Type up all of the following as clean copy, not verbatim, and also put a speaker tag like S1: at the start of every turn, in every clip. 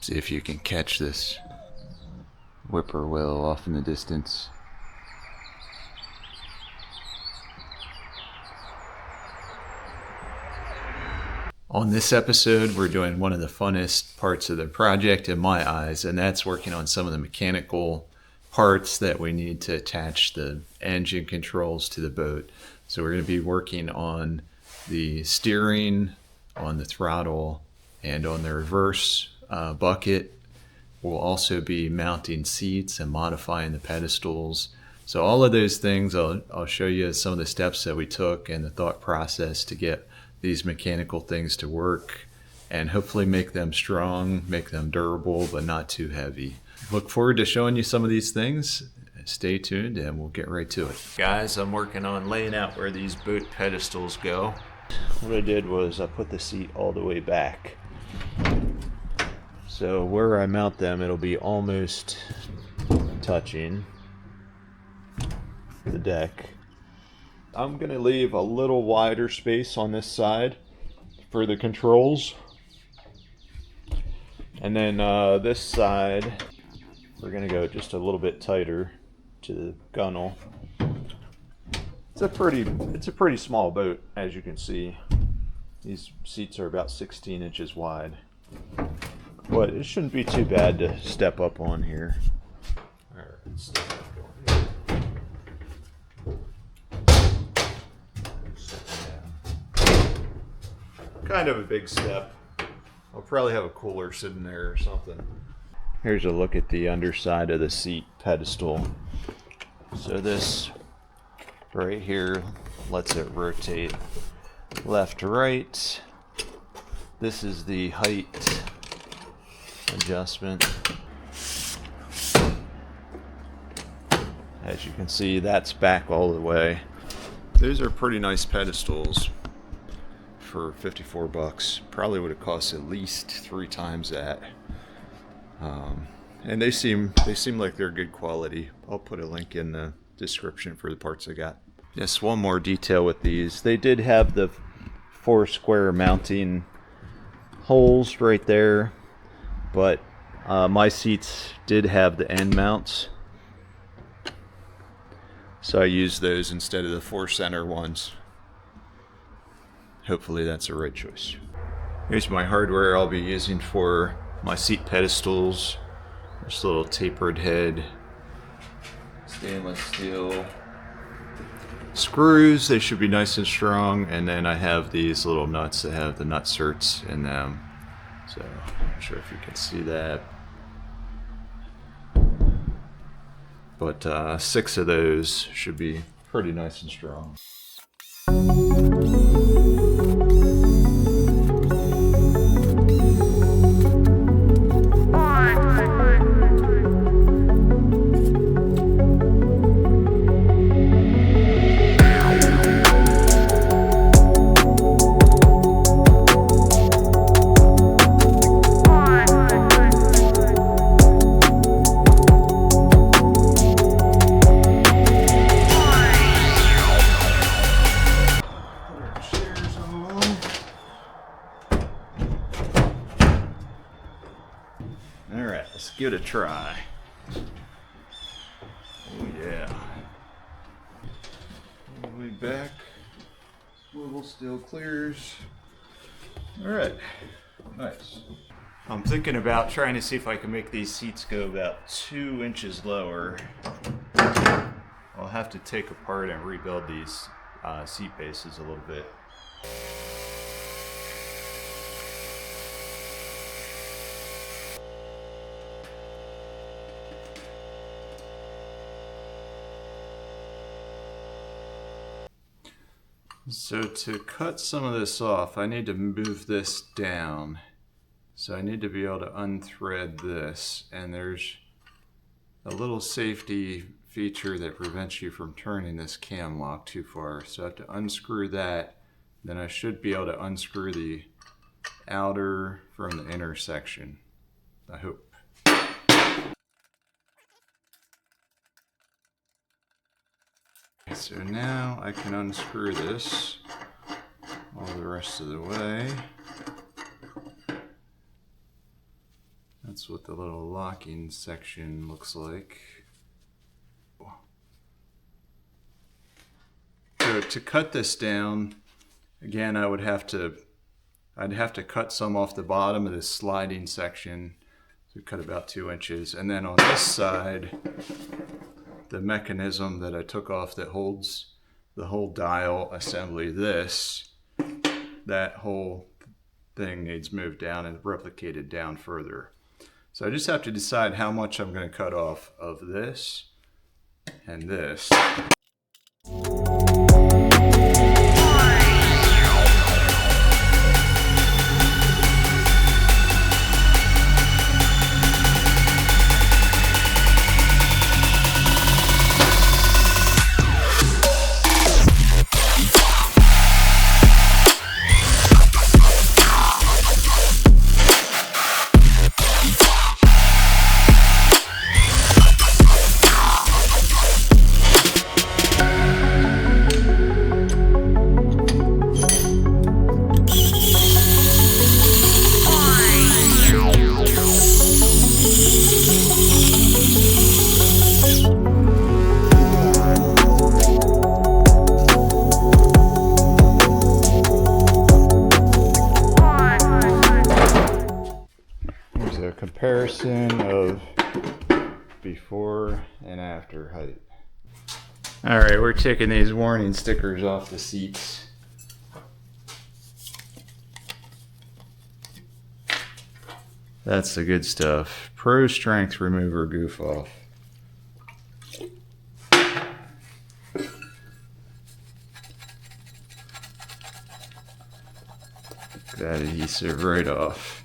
S1: See if you can catch this whippoorwill off in the distance. On this episode, we're doing one of the funnest parts of the project in my eyes, and that's working on some of the mechanical parts that we need to attach the engine controls to the boat. So we're going to be working on the steering, on the throttle, and on the reverse bucket. We'll also be mounting seats and modifying the pedestals. So all of those things, I'll show you some of the steps that we took and the thought process to get these mechanical things to work and hopefully make them strong, make them durable, but not too heavy. Look forward to showing you some of these things. Stay tuned and we'll get right to it. Guys, I'm working on laying out where these boat pedestals go. What I did was I put the seat all the way back. So where I mount them, it'll be almost touching the deck. I'm going to leave a little wider space on this side for the controls. And then this side, we're going to go just a little bit tighter to the gunnel. It's a pretty small boat, as you can see. These seats are about 16 inches wide. But it shouldn't be too bad to step up on here. All right, let's step up on here. Kind of a big step. I'll probably have a cooler sitting there or something. Here's a look at the underside of the seat pedestal. So this right here lets it rotate left to right. This is the height adjustment. As you can see, that's back all the way. These are pretty nice pedestals for 54 bucks. Probably would have cost at least 3 times that. And they seem like they're good quality. I'll put a link in the description for the parts I got. Just one more detail with these. They did have the 4 square mounting holes right there, but my seats did have the end mounts, so I used those instead of the 4 center ones. Hopefully that's the right choice. Here's my hardware I'll be using for my seat pedestals. This little tapered head, stainless steel screws. They should be nice and strong. And then I have these little nuts that have the nut certs in them. So I'm not sure if you can see that. But 6 of those should be pretty nice and strong. Alright, let's give it a try. Oh yeah. All the way back. Swivel still clears. Alright, nice. I'm thinking about trying to see if I can make these seats go about 2 inches lower. I'll have to take apart and rebuild these seat bases a little bit. So to cut some of this off, I need to move this down. So I need to be able to unthread this, and there's a little safety feature that prevents you from turning this cam lock too far. So I have to unscrew that, then I should be able to unscrew the outer from the inner section, I hope. So now I can unscrew this all the rest of the way. That's what the little locking section looks like. So to cut this down, again, I'd have to cut some off the bottom of this sliding section. So cut about 2 inches. And then on this side, the mechanism that I took off that holds the whole dial assembly, that whole thing needs moved down and replicated down further. So I just have to decide how much I'm going to cut off of this and this. Comparison of before and after height. All right, we're taking these warning stickers off the seats. That's the good stuff. Pro Strength Remover Goof Off. That adhesive right off.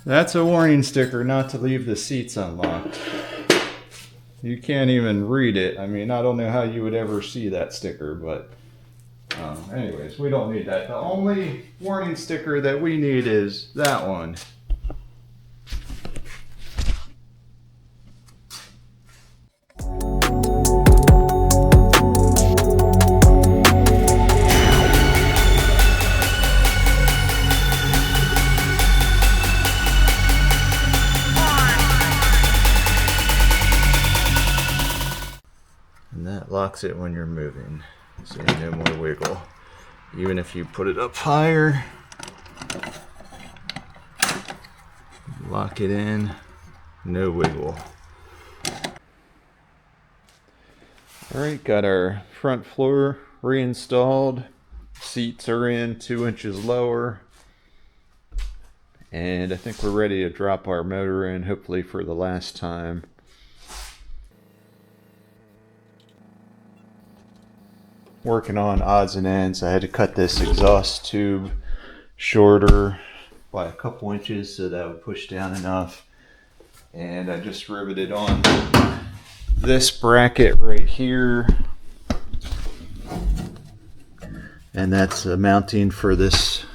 S1: That's a warning sticker not to leave the seats unlocked. You can't even read it. I mean, I don't know how you would ever see that sticker, but anyways, we don't need that. The only warning sticker that we need is that one. Locks it when you're moving, so no more wiggle. Even if you put it up higher, lock it in, no wiggle. Alright, got our front floor reinstalled. Seats are in 2 inches lower. And I think we're ready to drop our motor in, hopefully for the last time. Working on odds and ends. I had to cut this exhaust tube shorter by a couple inches so that would push down enough. And I just riveted on this bracket right here. And that's a mounting for this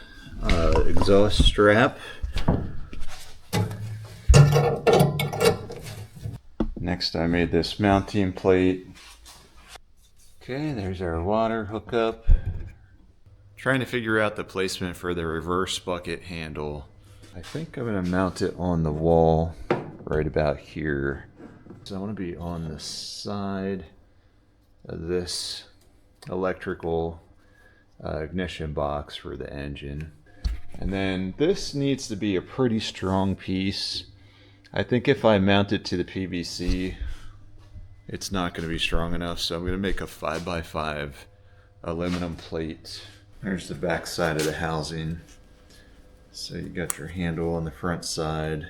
S1: exhaust strap. Next I made this mounting plate. Okay, there's our water hookup. Trying to figure out the placement for the reverse bucket handle. I think I'm going to mount it on the wall right about here. So I want to be on the side of this electrical ignition box for the engine. And then this needs to be a pretty strong piece. I think if I mount it to the PVC, it's not going to be strong enough, so I'm going to make a 5x5 aluminum plate. There's the back side of the housing. So you got your handle on the front side,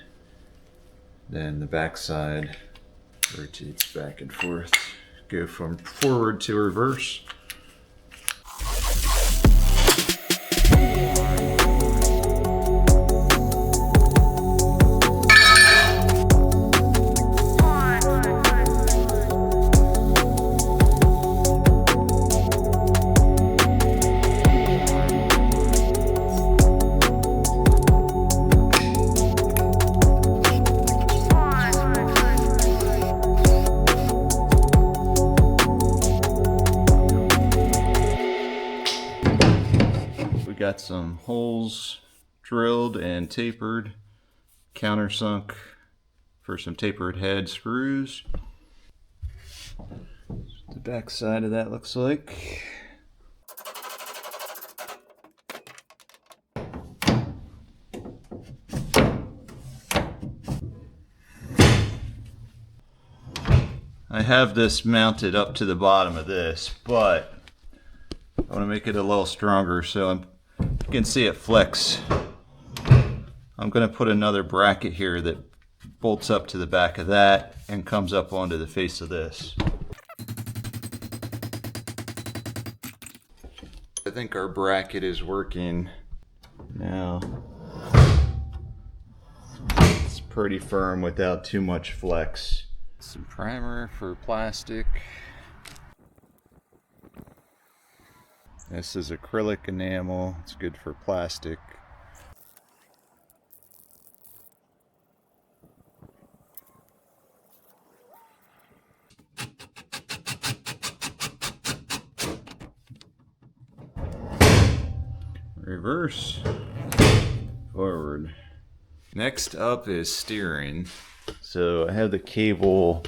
S1: then the back side rotates back and forth. Go from forward to reverse. Got some holes drilled and tapered. countersunk for some tapered head screws. The back side of that looks like. I have this mounted up to the bottom of this, but I want to make it a little stronger, so you can see it flex. I'm going to put another bracket here that bolts up to the back of that and comes up onto the face of this. I think our bracket is working now. It's pretty firm without too much flex. Some primer for plastic. This is acrylic enamel. It's good for plastic. Reverse, forward. Next up is steering. So I have the cable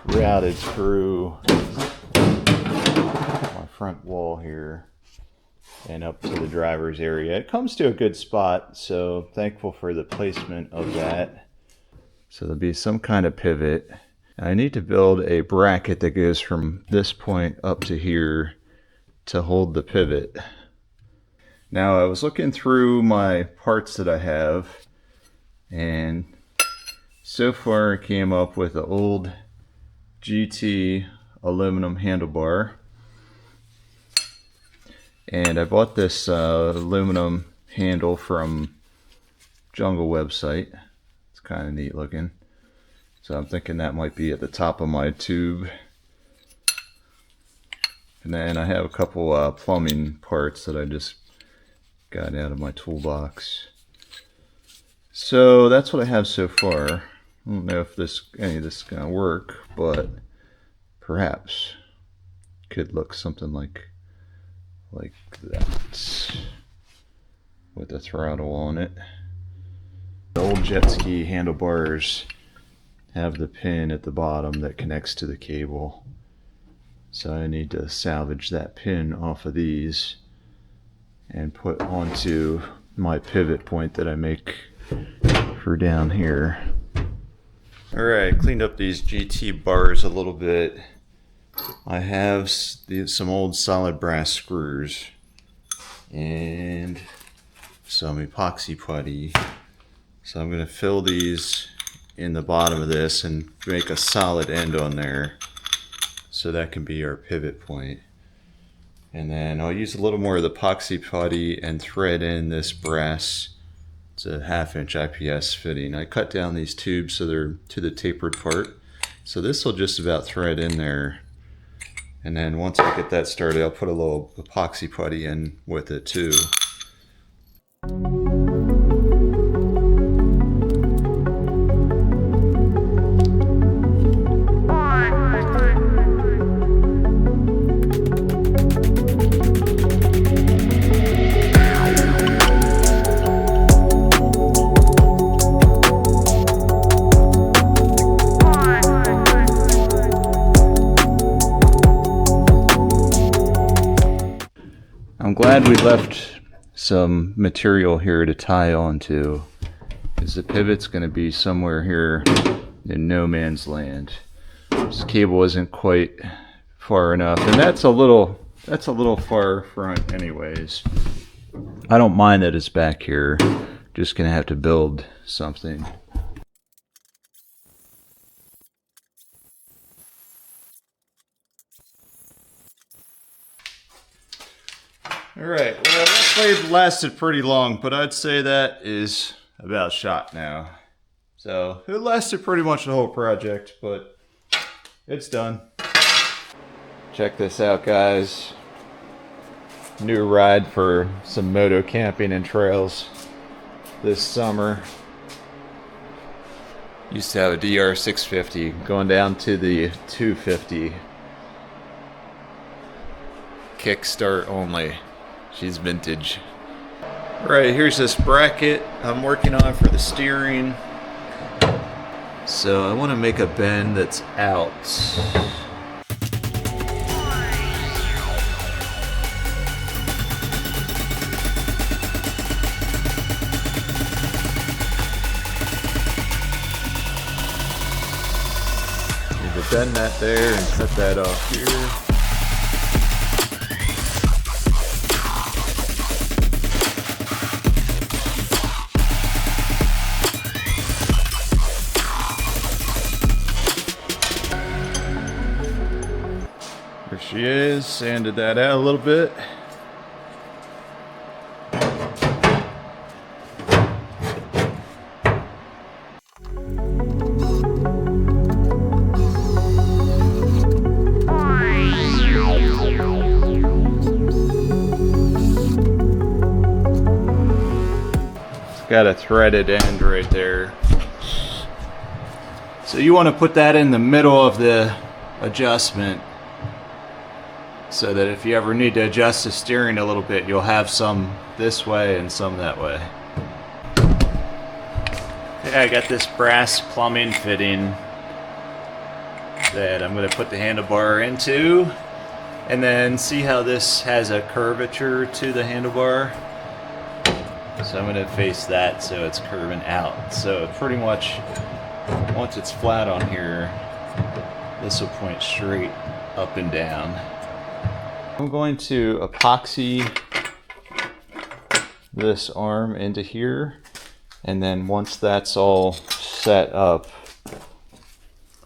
S1: routed through my front wall here and up to the driver's area. It comes to a good spot, so thankful for the placement of that. So there'll be some kind of pivot. I need to build a bracket that goes from this point up to here to hold the pivot. Now I was looking through my parts that I have, and so far I came up with an old GT aluminum handlebar, and I bought this aluminum handle from Jungle website. It's kind of neat looking, so I'm thinking that might be at the top of my tube. And then I have a couple plumbing parts that I just got out of my toolbox. So that's what I have so far. I don't know if any of this is gonna work, but perhaps could look something like that with the throttle on it. The old jet ski handlebars have the pin at the bottom that connects to the cable, so I need to salvage that pin off of these and put onto my pivot point that I make for down here. Alright, cleaned up these GT bars a little bit. I have some old solid brass screws and some epoxy putty. So I'm going to fill these in the bottom of this and make a solid end on there, so that can be our pivot point. And then I'll use a little more of the epoxy putty and thread in this brass. It's a 1/2 inch IPS fitting. I cut down these tubes so they're to the tapered part. So this will just about thread in there. And then once I get that started, I'll put a little epoxy putty in with it too. I'm glad we left some material here to tie onto, because the pivot's going to be somewhere here in no man's land. This cable isn't quite far enough, and that's a little far front anyways. I don't mind that it's back here, just going to have to build something. Alright, well that blade lasted pretty long, but I'd say that is about shot now. So it lasted pretty much the whole project, but it's done. Check this out, guys. New ride for some moto camping and trails this summer. Used to have a DR 650, going down to the 250. Kickstart only. She's vintage. Right, here's this bracket I'm working on for the steering. So I want to make a bend that's out. Need to bend that there and cut that off here. There she is, sanded that out a little bit. It's got a threaded end right there. So you want to put that in the middle of the adjustment, so that if you ever need to adjust the steering a little bit, you'll have some this way and some that way. Okay, I got this brass plumbing fitting that I'm going to put the handlebar into, and then see how this has a curvature to the handlebar. So I'm going to face that so it's curving out. So pretty much once it's flat on here, this will point straight up and down. I'm going to epoxy this arm into here, and then once that's all set up,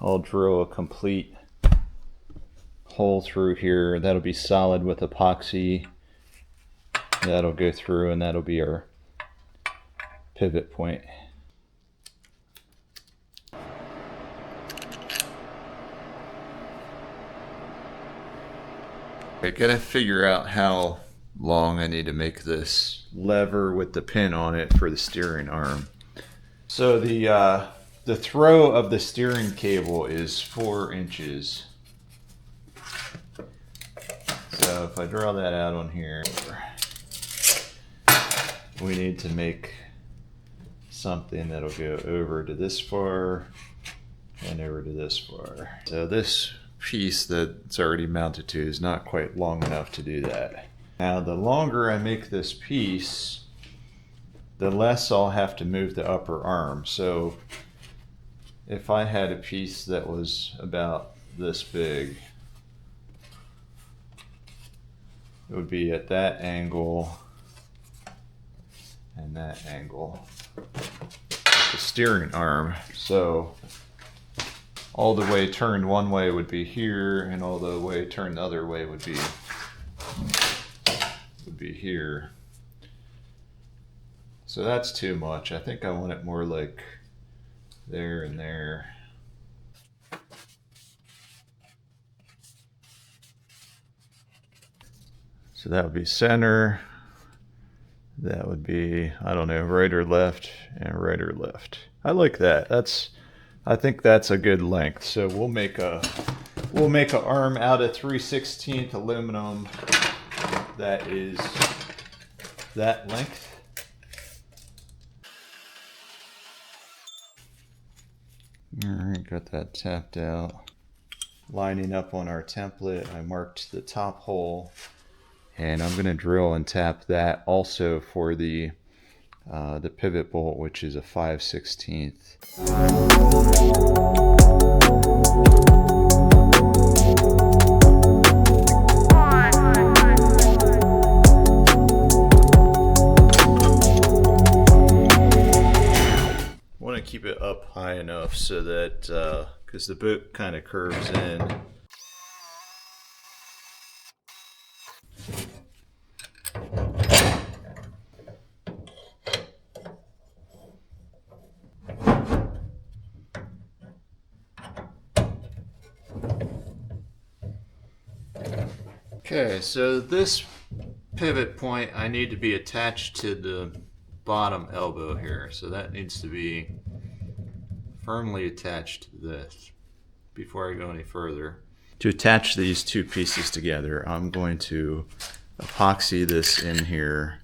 S1: I'll drill a complete hole through here. That'll be solid with epoxy. That'll go through, and that'll be our pivot point. I gotta figure out how long I need to make this lever with the pin on it for the steering arm. So the throw of the steering cable is 4 inches. So if I draw that out on here, we need to make something that'll go over to this far and over to this far. So this piece that's already mounted to is not quite long enough to do that. Now the longer I make this piece, the less I'll have to move the upper arm. So if I had a piece that was about this big, it would be at that angle and that angle, the steering arm. So all the way turned one way would be here, and all the way turned the other way would be here. So that's too much. I think I want it more like there and there. So that would be center. That would be, I don't know, right or left, and right or left. I like that. I think that's a good length. So we'll make a arm out of 3/16 aluminum that is that length. All right, got that tapped out. Lining up on our template, I marked the top hole, and I'm going to drill and tap that also for the pivot bolt, which is a 5/16. Want to keep it up high enough so that because the boat kind of curves in. Okay, so this pivot point I need to be attached to the bottom elbow here, so that needs to be firmly attached to this before I go any further. To attach these two pieces together, I'm going to epoxy this in here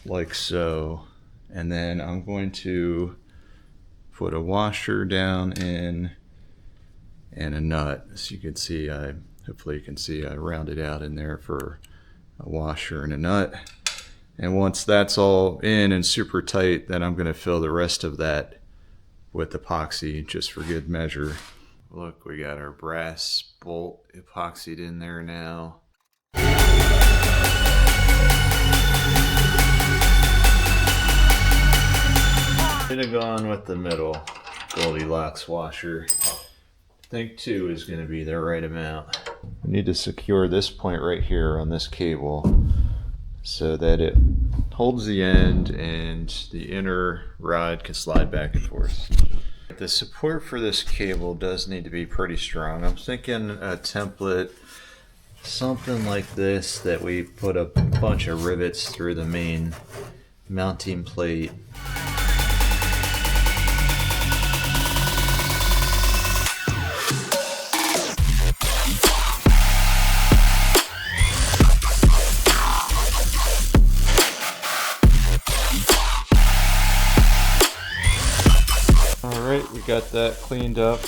S1: like so. And then I'm going to put a washer down in and a nut. As you can see, hopefully you can see I rounded out in there for a washer and a nut. And once that's all in and super tight, then I'm going to fill the rest of that with epoxy just for good measure. Look, we got our brass bolt epoxied in there now. Should have gone with the middle Goldilocks washer. I think 2 is going to be the right amount. We need to secure this point right here on this cable so that it holds the end and the inner rod can slide back and forth. The support for this cable does need to be pretty strong. I'm thinking a template, something like this, that we put a bunch of rivets through the main mounting plate. Alright, we got that cleaned up.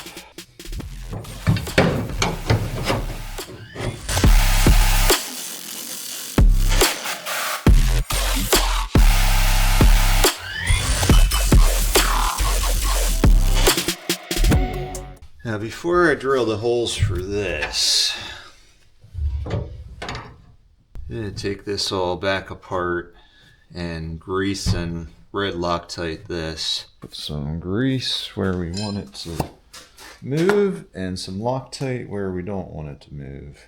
S1: Now before I drill the holes for this, I'm going to take this all back apart and grease and red Loctite this. Put some grease where we want it to move and some Loctite where we don't want it to move.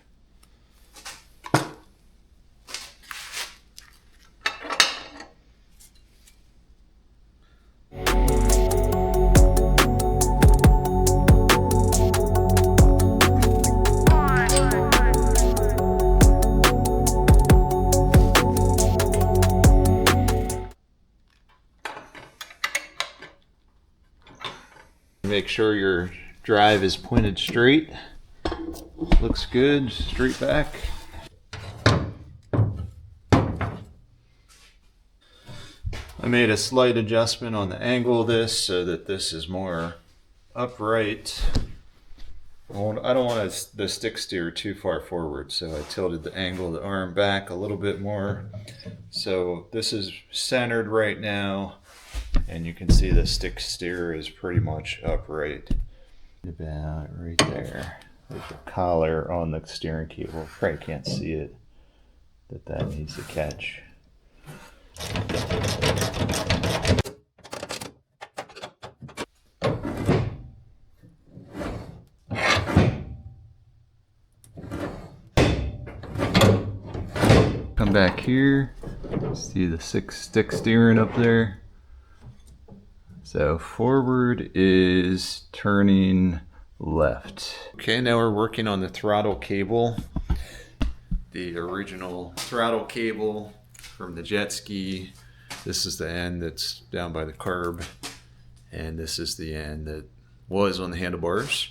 S1: Make sure your drive is pointed straight. Looks good, straight back. I made a slight adjustment on the angle of this so that this is more upright. I don't want the stick steer too far forward, so I tilted the angle of the arm back a little bit more. So this is centered right now. And you can see the stick steer is pretty much upright. About right there. There's a collar on the steering cable. Probably can't see it, but that needs to catch. Come back here. See the 6 stick steering up there. So forward is turning left. Okay, now we're working on the throttle cable. The original throttle cable from the jet ski. This is the end that's down by the carb. And this is the end that was on the handlebars.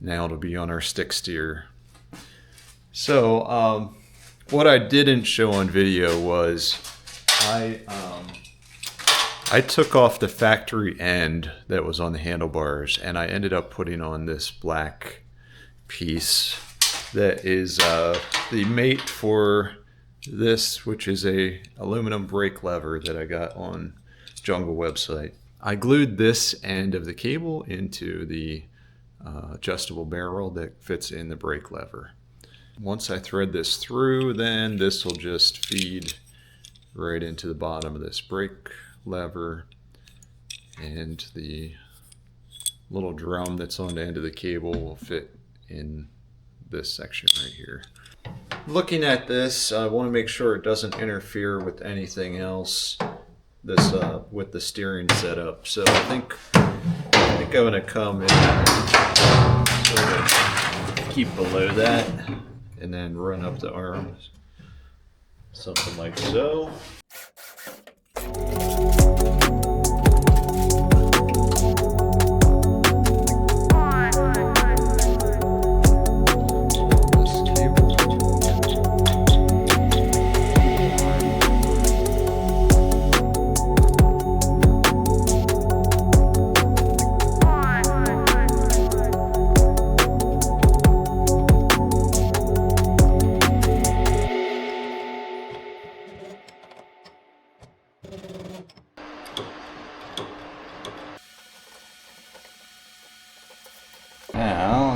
S1: Now it'll be on our stick steer. So what I didn't show on video was I took off the factory end that was on the handlebars and I ended up putting on this black piece that is the mate for this, which is a aluminum brake lever that I got on Jungle website. I glued this end of the cable into the adjustable barrel that fits in the brake lever. Once I thread this through, then this will just feed right into the bottom of this brake lever, and the little drum that's on the end of the cable will fit in this section right here. Looking at this, I want to make sure it doesn't interfere with anything else with the steering setup. So I think I'm going to come in sort of keep below that and then run up the arms, something like so.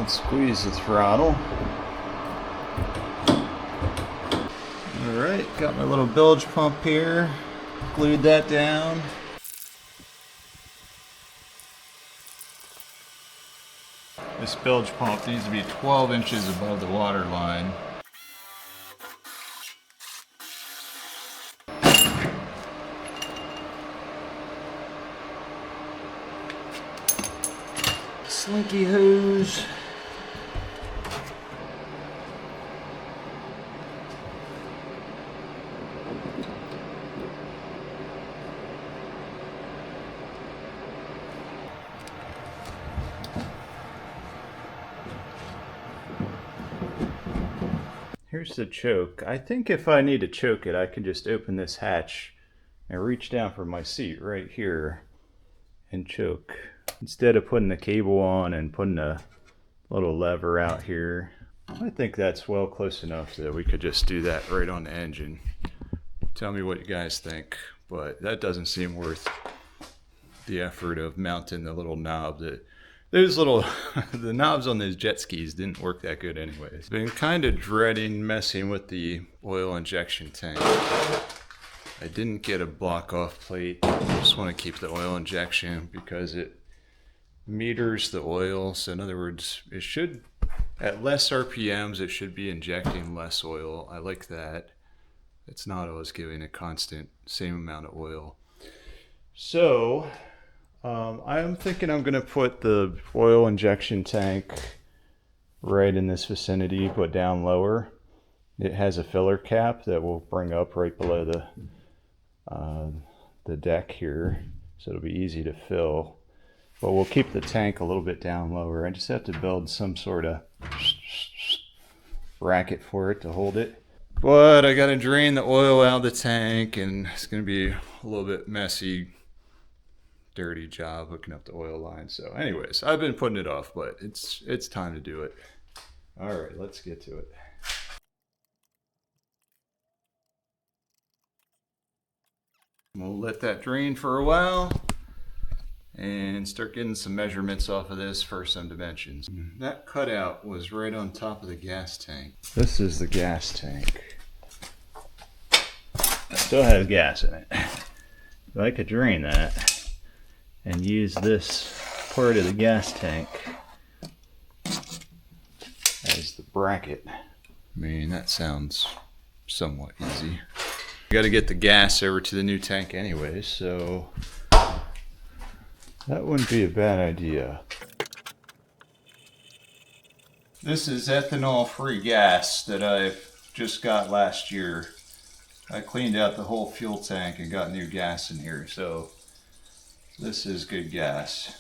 S1: and squeeze the throttle. Alright, got my little bilge pump here. Glued that down. This bilge pump needs to be 12 inches above the water line. Slinky hose. Here's the choke. I think if I need to choke it, I can just open this hatch and reach down for my seat right here and choke. Instead of putting the cable on and putting a little lever out here. I think that's well close enough that we could just do that right on the engine. Tell me what you guys think, but that doesn't seem worth the effort of mounting the little knob. The knobs on those jet skis didn't work that good anyways. Been kind of dreading messing with the oil injection tank. I didn't get a block off plate. I just want to keep the oil injection because it meters the oil. So in other words, it should, at less RPMs, it should be injecting less oil. I like that. It's not always giving a constant same amount of oil. So I'm thinking I'm going to put the oil injection tank right in this vicinity, but down lower. It has a filler cap that will bring up right below the deck here, so it'll be easy to fill. But we'll keep the tank a little bit down lower. I just have to build some sort of bracket for it to hold it. But I got to drain the oil out of the tank, and it's going to be a little bit messy, dirty job hooking up the oil line. So anyways, I've been putting it off, but it's time to do it. All right, let's get to it. We'll let that drain for a while and start getting some measurements off of this for some dimensions. That cutout was right on top of the gas tank. This is the gas tank. I still have gas in it. So I could drain that and use this part of the gas tank as the bracket. I mean, that sounds somewhat easy. Got to get the gas over to the new tank anyway, so that wouldn't be a bad idea. This is ethanol-free gas that I just got last year. I cleaned out the whole fuel tank and got new gas in here, so this is good gas.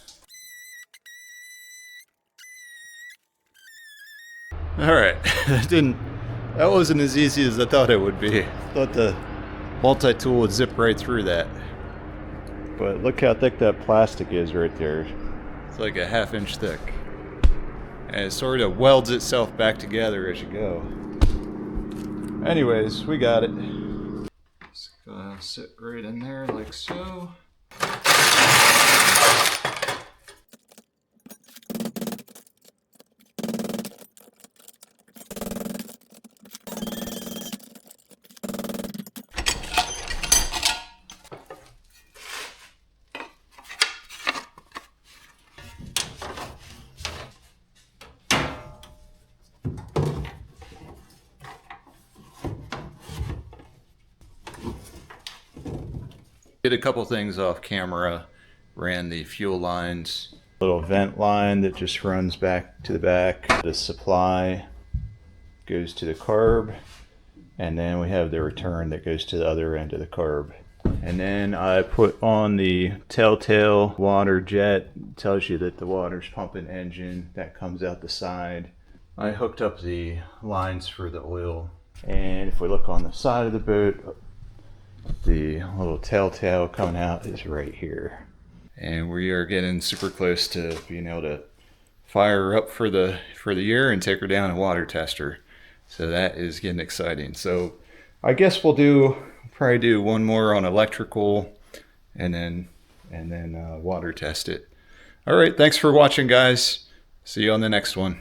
S1: Alright, that wasn't as easy as I thought it would be. I thought the multi-tool would zip right through that. But look how thick that plastic is right there. It's like a ½ inch thick. And it sort of welds itself back together as you go. Anyways, we got it. It's gonna sit right in there like so. Did a couple things off camera, ran the fuel lines. Little vent line that just runs back to the back. The supply goes to the carb, and then we have the return that goes to the other end of the carb. And then I put on the telltale water jet. It tells you that the water's pumping engine. That comes out the side. I hooked up the lines for the oil. And if we look on the side of the boat, the little telltale coming out is right here. And we are getting super close to being able to fire her up for the year and take her down a water tester. So that is getting exciting. So I guess we'll probably do one more on electrical and then water test it. All right, thanks for watching, guys. See you on the next one.